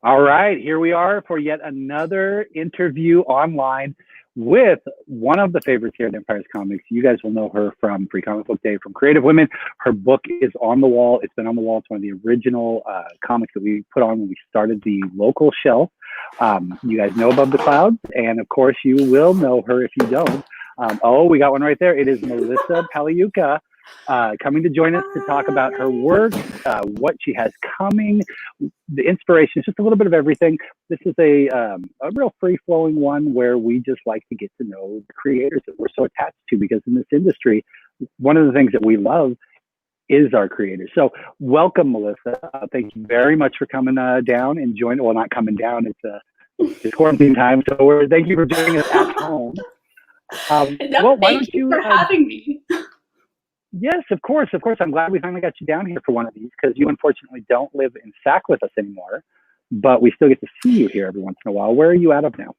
All right, here we are for yet another interview online with one of the favorites here at Empire's Comics. You guys will know her from Free Comic Book Day, from Creative Women. Her book is on the wall. It's been on the wall. It's one of the original comics that we put on when we started the local shelf. You guys know Above the Clouds, and of course, you will know her if you don't. We got one right there. It is Melissa Pagluica. Coming to join us to talk about her work, what she has coming, the inspiration, just a little bit of everything. This is a real free-flowing one where we just like to get to know the creators that we're so attached to, because in this industry, one of the things that we love is our creators. So welcome, Melissa. Thank you very much for coming down and joining. Well, not coming down. It's quarantine time, so thank you for joining us at home. Thank you for having me. Yes, of course. I'm glad we finally got you down here for one of these, because you unfortunately don't live in Sac with us anymore, but we still get to see you here every once in a while. Where are you out of now?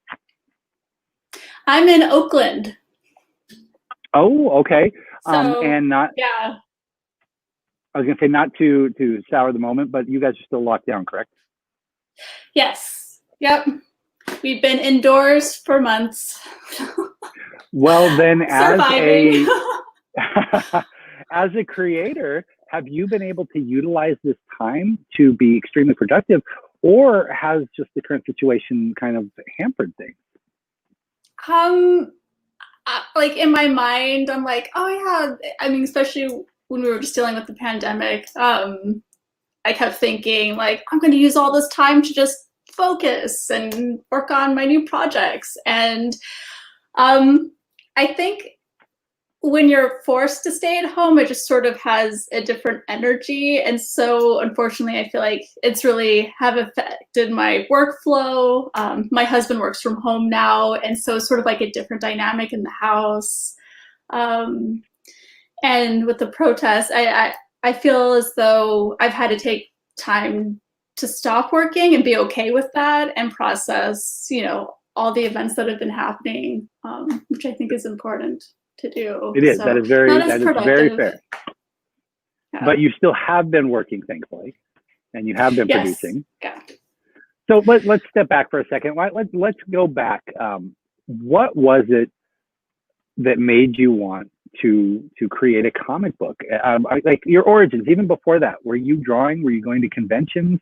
I'm in Oakland. Oh, okay. And not, yeah. I was going to say not to sour the moment, but you guys are still locked down, correct? Yes. Yep. We've been indoors for months. Well, then, surviving. As a creator, have you been able to utilize this time to be extremely productive, or has just the current situation kind of hampered things? Like in my mind, I'm like, oh yeah. I mean, especially when we were just dealing with the pandemic, I kept thinking like, I'm going to use all this time to just focus and work on my new projects. And I think when you're forced to stay at home, it just sort of has a different energy. And so unfortunately, I feel like it's really have affected my workflow. My husband works from home now, and so it's sort of like a different dynamic in the house. And with the protests, I feel as though I've had to take time to stop working and be okay with that and process, all the events that have been happening, which I think is important to do. It is. So, that is very fair. Yeah. But you still have been working, thankfully, and you have been producing. Yeah. So let's step back for a second. Let's go back. What was it that made you want to create a comic book? Like your origins, even before that, were you drawing? Were you going to conventions?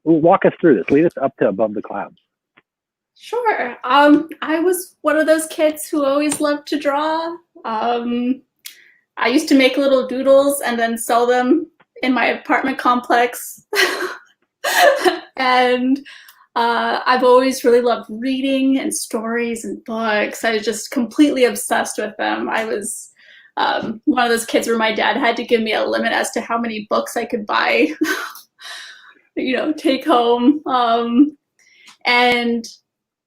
Walk us through this. Lead us up to Above the Clouds. Sure. I was one of those kids who always loved to draw. I used to make little doodles and then sell them in my apartment complex. And I've always really loved reading and stories and books. I was just completely obsessed with them. I was one of those kids where my dad had to give me a limit as to how many books I could buy, take home.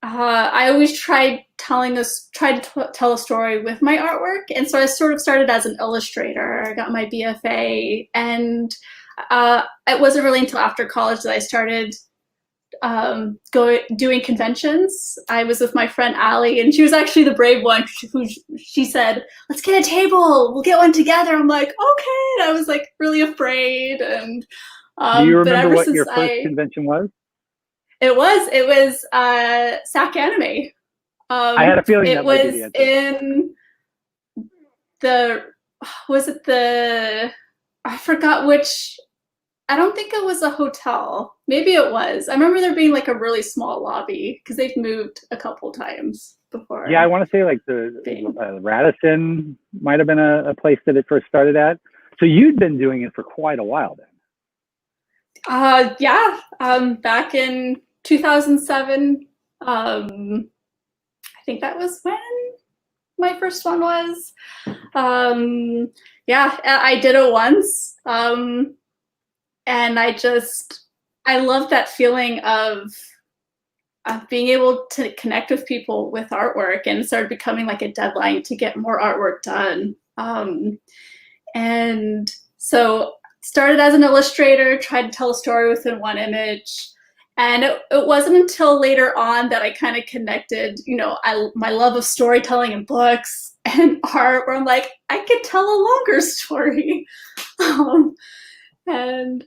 I always tried to tell a story with my artwork. And so I sort of started as an illustrator. I got my BFA, and it wasn't really until after college that I started doing conventions. I was with my friend Allie, and she was actually the brave one who she said, let's get a table. We'll get one together. I'm like, okay. And I was like really afraid. And do you remember what your first convention was? It was Sac Anime. I had a feeling it was in I forgot which. I don't think it was a hotel. Maybe it was. I remember there being like a really small lobby, because they've moved a couple times before. Yeah, I want to say like the Radisson might have been a place that it first started at. So you'd been doing it for quite a while then. Yeah. Back in 2007. I think that was when my first one was. Yeah, I did it once. And I love that feeling of being able to connect with people with artwork, and started becoming like a deadline to get more artwork done. And so started as an illustrator, tried to tell a story within one image. And it wasn't until later on that I kind of connected, my love of storytelling and books and art, where I'm like, I could tell a longer story. And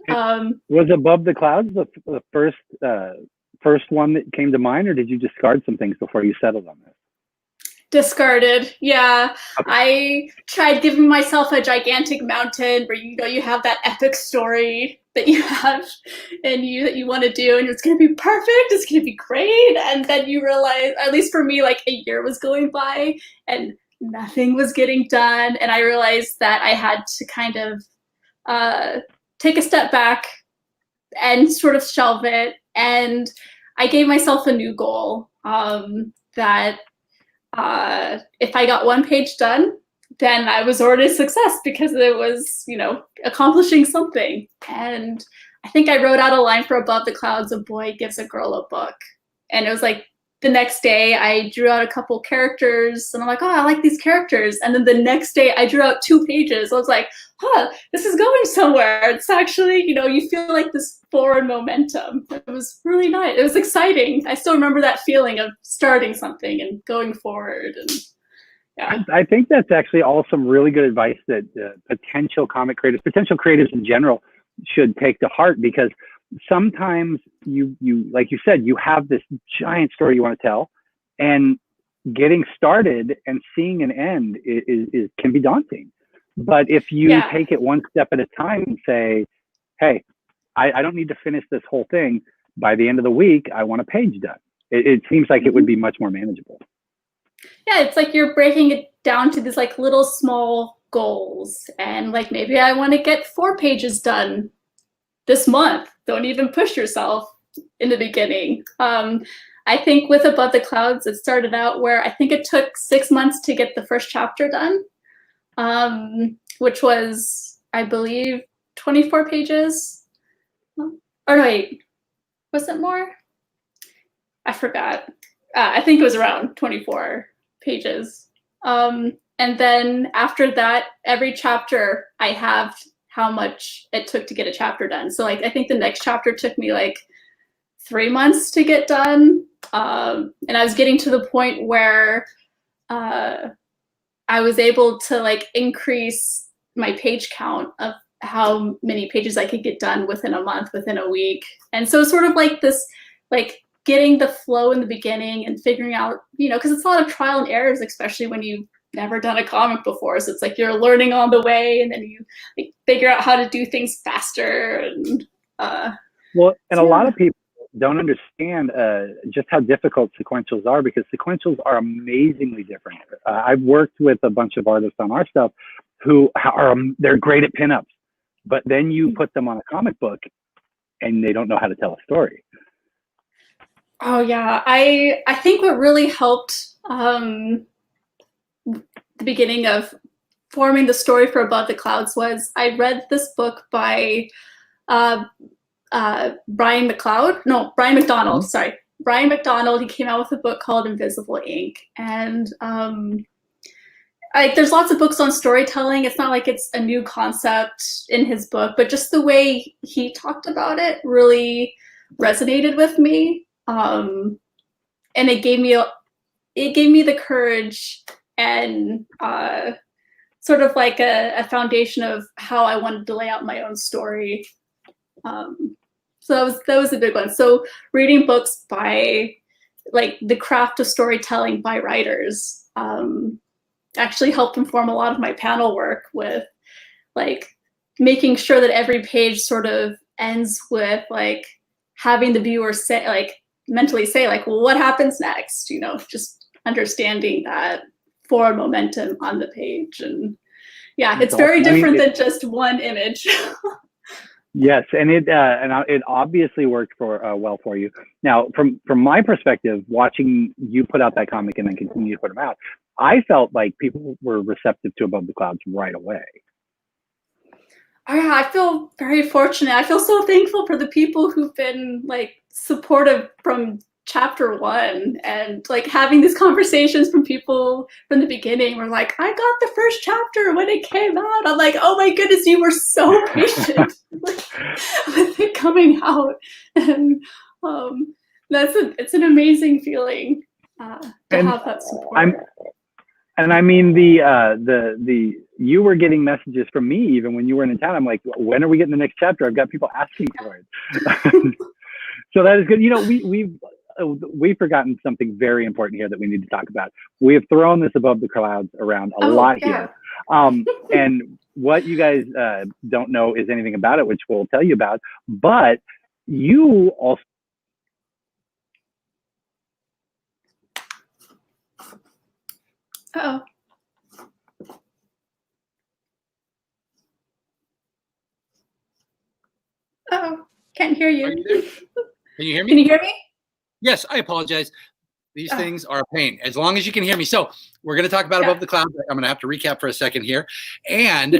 Was Above the Clouds the first one that came to mind, or did you discard some things before you settled on this? discarded. Yeah. Okay. I tried giving myself a gigantic mountain where you have that epic story that you have and you want to do, and it's going to be perfect, it's going to be great, and then you realize, at least for me, like a year was going by and nothing was getting done, and I realized that I had to kind of take a step back and sort of shelve it, and I gave myself a new goal, that if I got one page done, then I was already a success because it was, accomplishing something. And I think I wrote out a line for Above the Clouds, a boy gives a girl a book. And it was like the next day I drew out a couple characters and I'm like, oh, I like these characters. And then the next day I drew out 2 pages. I was like, this is going somewhere. It's actually, you feel like this forward momentum. It was really nice. It was exciting. I still remember that feeling of starting something and going forward. And yeah. I think that's actually all some really good advice that potential creatives in general should take to heart, because sometimes you like you said, you have this giant story you want to tell, and getting started and seeing an end is can be daunting. But if you take it one step at a time and say, hey, I don't need to finish this whole thing by the end of the week, I want a page done. It seems like it would be much more manageable. Yeah, it's like you're breaking it down to these like little small goals, and like maybe I want to get 4 pages done this month. Don't even push yourself in the beginning. I think with Above the Clouds, it started out where I think it took 6 months to get the first chapter done, which was, I believe, 24 pages. Or no, wait, was it more? I forgot. I think it was around 24 pages. And then after that, every chapter I have how much it took to get a chapter done. So like, I think the next chapter took me like 3 months to get done. And I was getting to the point where I was able to like increase my page count of how many pages I could get done within a month, within a week. And so sort of like this, like getting the flow in the beginning and figuring out, because it's a lot of trial and errors, especially when you've never done a comic before. So it's like you're learning on the way, and then you like, figure out how to do things faster. And a lot of people don't understand just how difficult sequentials are, because sequentials are amazingly different. I've worked with a bunch of artists on our stuff who are they're great at pinups, but then you put them on a comic book and they don't know how to tell a story. Oh yeah, I think what really helped the beginning of forming the story for Above the Clouds was I read this book by Brian McDonald. Mm-hmm. Sorry, Brian McDonald. He came out with a book called Invisible Ink, and there's lots of books on storytelling. It's not like it's a new concept in his book, but just the way he talked about it really resonated with me. And it gave me the courage and sort of like a foundation of how I wanted to lay out my own story. So that was a big one. So reading books by like the craft of storytelling by writers actually helped inform a lot of my panel work, with like making sure that every page sort of ends with like having the viewer say, like mentally say, like, well, what happens next? Just understanding that forward momentum on the page. And yeah, it's very different than just one image. Yes, and it obviously worked well for you. Now, from my perspective, watching you put out that comic and then continue to put them out, I felt like people were receptive to Above the Clouds right away. I feel very fortunate. I feel so thankful for the people who've been like supportive from chapter 1, and like having these conversations from people from the beginning were like, I got the first chapter when it came out. I'm like, oh my goodness, you were so patient with it coming out. And it's an amazing feeling to have that support. And I mean the you were getting messages from me even when you weren't in town. I'm like, when are we getting the next chapter? I've got people asking for it. So that is good. You know, we've forgotten something very important here that we need to talk about. We have thrown this above the clouds around a lot here. And what you guys don't know is anything about it, which we'll tell you about. But you also can't hear you. Are you there? Can you hear me? Can you hear me? Yes, I apologize. These things are a pain, as long as you can hear me. So we're going to talk about Above the Clouds. I'm going to have to recap for a second here. And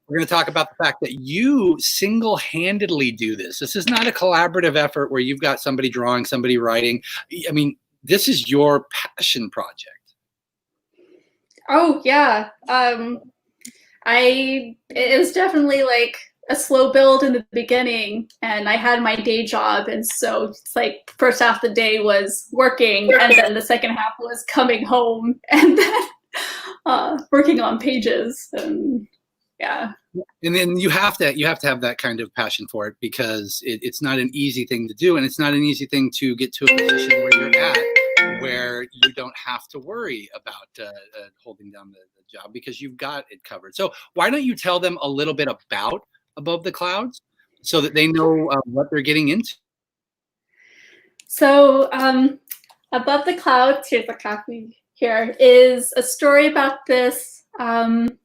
we're going to talk about the fact that you single-handedly do this. This is not a collaborative effort where you've got somebody drawing, somebody writing. I mean, this is your passion project. Oh, yeah. It was definitely like a slow build in the beginning, and I had my day job, and so it's like first half of the day was working, and then the second half was coming home and then working on pages, and yeah. And then you have to have that kind of passion for it, because it's not an easy thing to do, and it's not an easy thing to get to a position where you're at, where you don't have to worry about holding down the job, because you've got it covered. So why don't you tell them a little bit about Above the Clouds so that they know what they're getting into? So Above the Clouds, here's a copy here, is a story about this young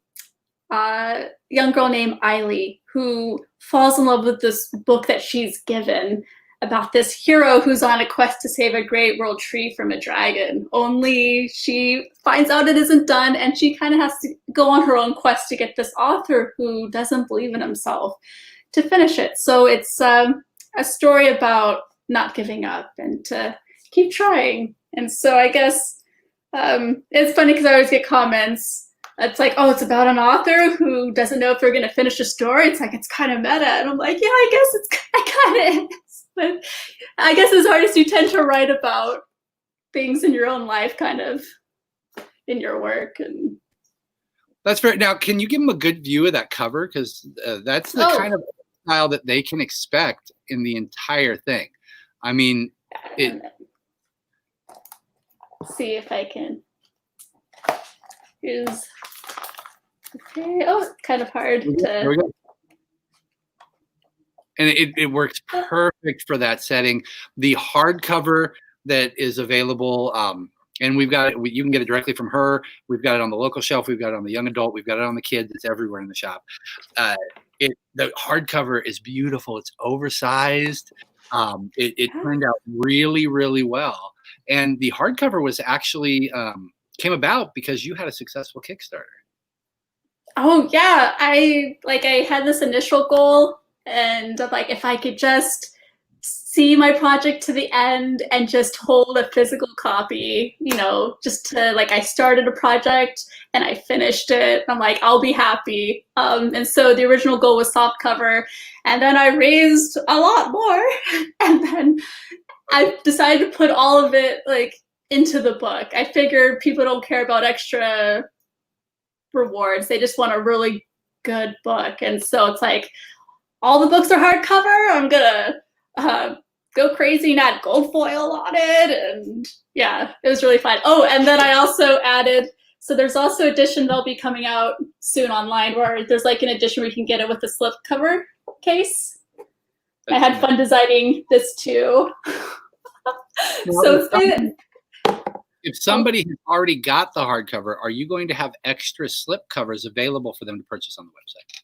girl named Eiley who falls in love with this book that she's given about this hero who's on a quest to save a great world tree from a dragon. Only she finds out it isn't done, and she kind of has to go on her own quest to get this author who doesn't believe in himself to finish it. So it's a story about not giving up and to keep trying. And so I guess it's funny because I always get comments. It's like, oh, it's about an author who doesn't know if they're going to finish a story. It's like, it's kind of meta. And I'm like, yeah, I guess I kind of is. But I guess as artists, you tend to write about things in your own life, kind of in your work. And that's fair. Now, can you give them a good view of that cover? Because that's the kind of style that they can expect in the entire thing. I mean, see if I can use. Okay. Oh, it's kind of hard to. There we go. And it works perfect for that setting. The hardcover that is available, and we've got it. You can get it directly from her. We've got it on the local shelf. We've got it on the young adult. We've got it on the kids. It's everywhere in the shop. The hardcover is beautiful. It's oversized. It turned out really, really well. And the hardcover was actually came about because you had a successful Kickstarter. Oh yeah, I had this initial goal. And like, if I could just see my project to the end and just hold a physical copy, you know, just to like, I started a project and I finished it. I'm like, I'll be happy. And so the original goal was softcover, and then I raised a lot more, and then I decided to put all of it like into the book. I figured people don't care about extra rewards; they just want a really good book, and so it's like, all the books are hardcover. I'm gonna go crazy and add gold foil on it, and yeah, it was really fun. Oh, and then I also added. So there's also edition that'll be coming out soon online, where there's like an edition where you can get it with a slipcover case. I had fun designing this too. So if somebody has already got the hardcover, are you going to have extra slipcovers available for them to purchase on the website?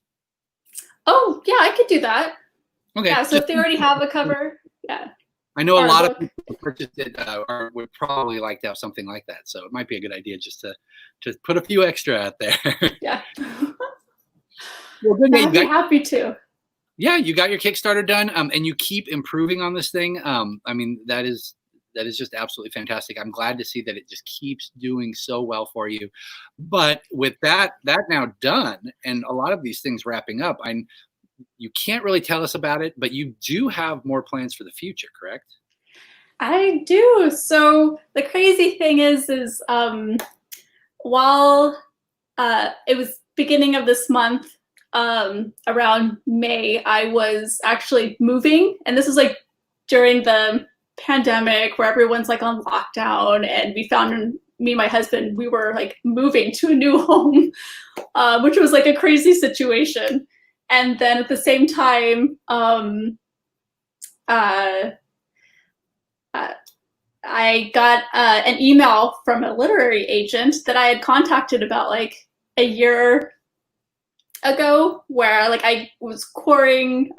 Oh, yeah, I could do that. Okay. Yeah, so if they already have a cover, yeah. I know a lot of people who purchased it would probably like to have something like that. So it might be a good idea just to put a few extra out there. Yeah. Well, good. I'd be happy to. Yeah, you got your Kickstarter done, and you keep improving on this thing. I mean, that is just absolutely fantastic. I'm glad to see that it just keeps doing so well for you. But with that now done, and a lot of these things wrapping up, you can't really tell us about it, but you do have more plans for the future, correct? I do. So the crazy thing is while it was beginning of this month, around May, I was actually moving, and this was like during the pandemic where everyone's like on lockdown, and we found, me and my husband, we were like moving to a new home, which was like a crazy situation. And then at the same time, I got an email from a literary agent that I had contacted about like a year ago, where like I was courting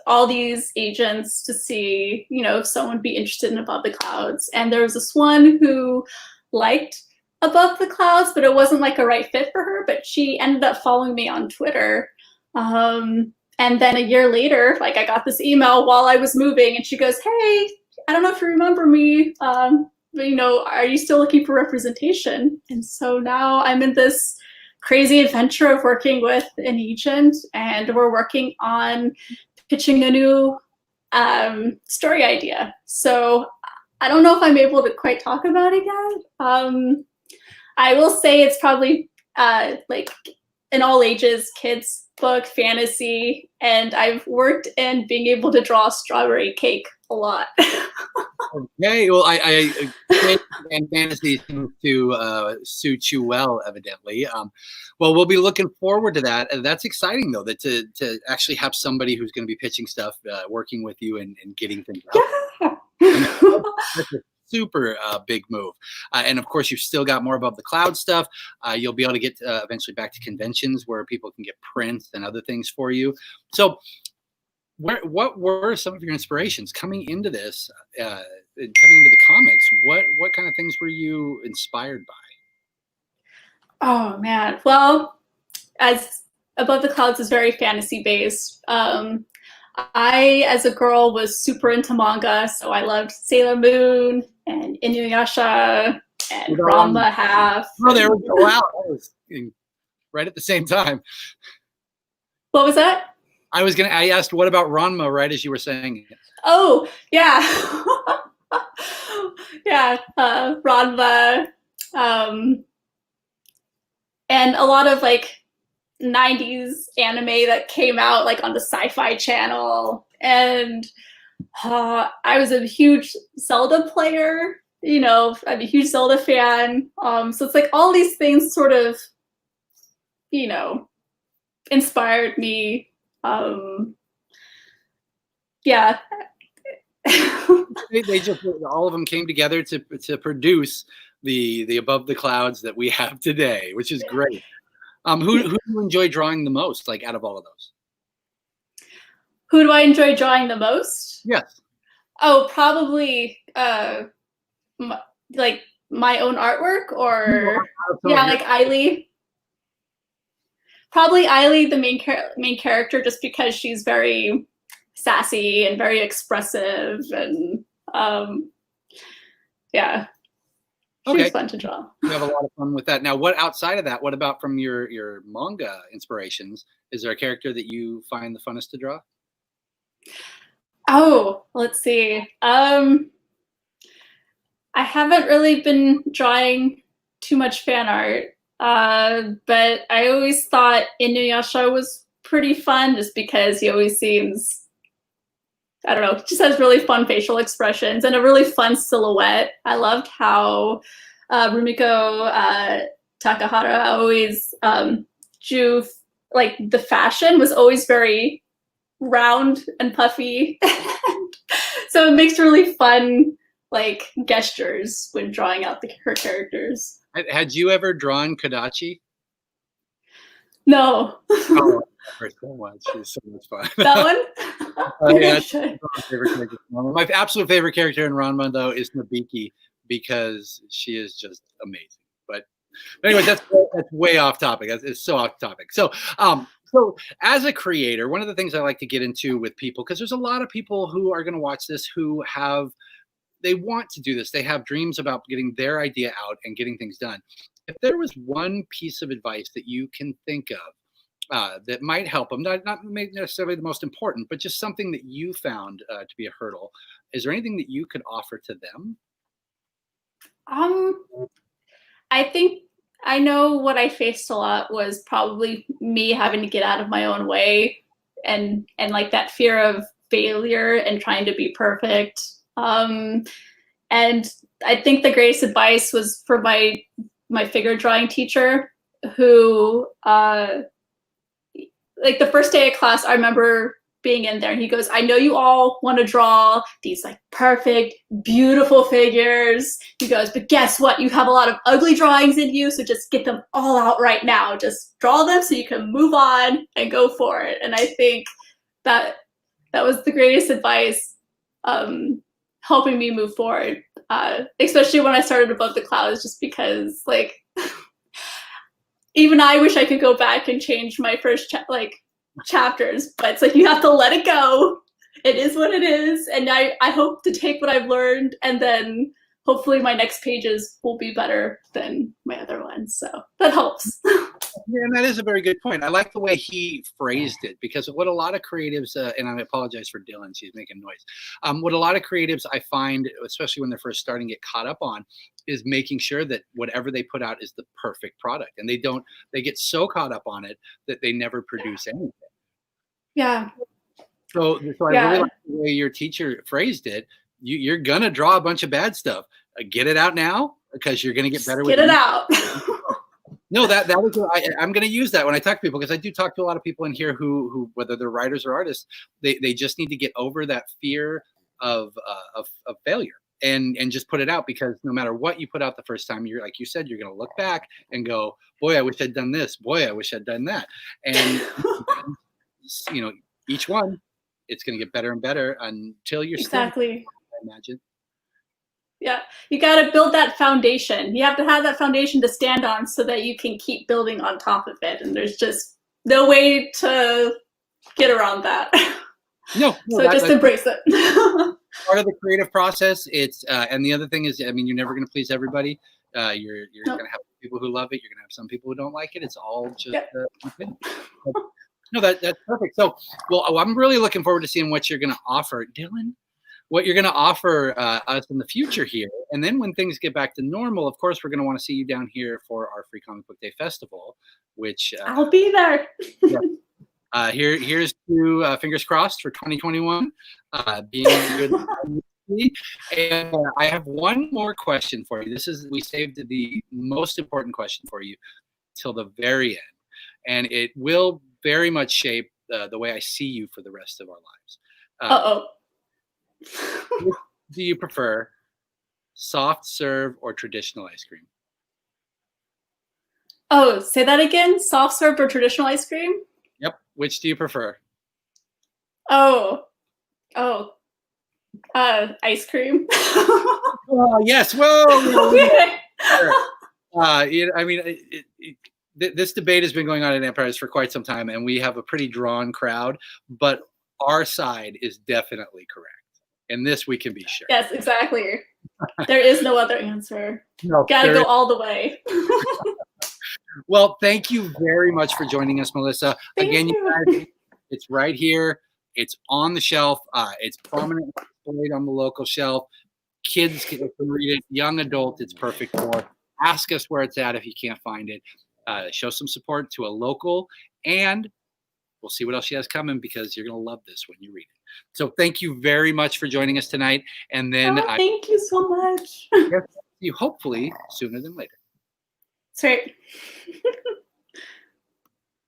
all these agents to see, you know, if someone would be interested in Above the Clouds. And there was this one who liked Above the Clouds, but it wasn't like a right fit for her, but she ended up following me on Twitter. And then a year later, like I got this email while I was moving, and she goes, "Hey, I don't know if you remember me, but you know, are you still looking for representation?" And so now I'm in this crazy adventure of working with an agent, and we're working on pitching a new story idea. So I don't know if I'm able to quite talk about it yet. I will say it's probably like an all ages kids book, fantasy, and I've worked in being able to draw a strawberry cake a lot. Okay, well, I and fantasy seems to suit you well, evidently. Well, we'll be looking forward to that. That's exciting, though, that to actually have somebody who's going to be pitching stuff, working with you and getting things out. Yeah. That's a super big move. And of course, you've still got more Above the Cloud stuff. You'll be able to get eventually back to conventions where people can get prints and other things for you. So what were some of your inspirations coming into this, coming into the comics? What kind of things were you inspired by? Oh man, well, as Above the Clouds is very fantasy based. I, as a girl, was super into manga, so I loved Sailor Moon and Inuyasha and Ranma Half. Oh, there we go. Wow, that was right at the same time. What was that? I asked, what about Ranma, right as you were saying it? Oh, yeah. Yeah, Ranma. And a lot of like 90s anime that came out like on the Sci-Fi Channel. And I was a huge Zelda player. You know, I'm a huge Zelda fan. So it's like all these things sort of, you know, inspired me. Yeah. They just, all of them came together to produce the Above the Clouds that we have today, which is great. Who do you enjoy drawing the most, like out of all of those? Who do I enjoy drawing the most? Yes. Oh, probably like my own artwork, or yeah, like Eiley. Probably Eiley, the main character, just because she's very sassy and very expressive, and yeah, she's fun to draw. You have a lot of fun with that. Now, what outside of that? What about from your manga inspirations? Is there a character that you find the funnest to draw? Oh, let's see. I haven't really been drawing too much fan art. But I always thought Inuyasha was pretty fun, just because he always seems, I don't know, just has really fun facial expressions and a really fun silhouette. I loved how Rumiko Takahara always drew, like the fashion was always very round and puffy. So it makes really fun like gestures when drawing out her characters. Had you ever drawn Kodachi? No. Oh, so much. It's so much fun. That one? Yeah, my absolute favorite character in Ranma, though, is Nabiki, because she is just amazing. But anyway, that's way off topic. It's so off topic. So as a creator, one of the things I like to get into with people, because there's a lot of people who are going to watch this who they want to do this. They have dreams about getting their idea out and getting things done. If there was one piece of advice that you can think of that might help them, not necessarily the most important, but just something that you found to be a hurdle, is there anything that you could offer to them? I think I know what I faced a lot was probably me having to get out of my own way, and like that fear of failure and trying to be perfect. And I think the greatest advice was for my figure drawing teacher, who like the first day of class, I remember being in there and he goes, I know you all want to draw these like perfect, beautiful figures. He goes, but guess what? You have a lot of ugly drawings in you, so just get them all out right now. Just draw them so you can move on and go for it. And I think that was the greatest advice, helping me move forward, especially when I started Above the Clouds, just because like even I wish I could go back and change my first chapters, but it's like you have to let it go. It is what it is, and I hope to take what I've learned, and then hopefully my next pages will be better than my other ones. So that helps. Yeah, and that is a very good point. I like the way he phrased it, because what a lot of creatives, and I apologize for Dylan, she's making noise. What a lot of creatives I find, especially when they're first starting, get caught up on is making sure that whatever they put out is the perfect product. And they get so caught up on it that they never produce anything. Yeah. So I really like the way your teacher phrased it. You're going to draw a bunch of bad stuff. Get it out now, because you're going to get better with it. Get it out. No, I'm going to use that when I talk to people, because I do talk to a lot of people in here who whether they're writers or artists, they just need to get over that fear of failure and just put it out, because no matter what you put out the first time, you're, like you said, you're going to look back and go, boy, I wish I'd done this. Boy, I wish I'd done that. And each one, it's going to get better and better until you're exactly. I imagine. Yeah, you got to build that foundation. You have to have that foundation to stand on so that you can keep building on top of it. And there's just no way to get around that. No, so just embrace it. Part of the creative process. It's and the other thing is, I mean, you're never going to please everybody. You're going to have people who love it. You're going to have some people who don't like it. It's all just no, that's perfect. So, well, I'm really looking forward to seeing what you're going to offer, Dylan. What you're going to offer us in the future here. And then when things get back to normal, of course, we're going to want to see you down here for our Free Comic Book Day Festival, which I'll be there. Here's to fingers crossed for 2021 being a good. And I have one more question for you. We saved the most important question for you till the very end, and it will very much shape the way I see you for the rest of our lives. Do you prefer soft serve or traditional ice cream? Oh, say that again. Soft serve or traditional ice cream? Yep. Which do you prefer? Ice cream. Oh, yes. Whoa. Okay. I mean, this debate has been going on in Empires for quite some time, and we have a pretty drawn crowd, but our side is definitely correct. And this we can be sure. Yes, exactly. There is no other answer. No, gotta go all the way. Well, thank you very much for joining us, Melissa. Again, you guys, it's right here. It's on the shelf. It's prominently displayed on the local shelf. Kids can read it. Young adult, it's perfect for. Ask us where it's at if you can't find it. Show some support to a local, and we'll see what else she has coming, because you're going to love this when you read it. So thank you very much for joining us tonight. And then thank you so much. See you hopefully sooner than later. That's right.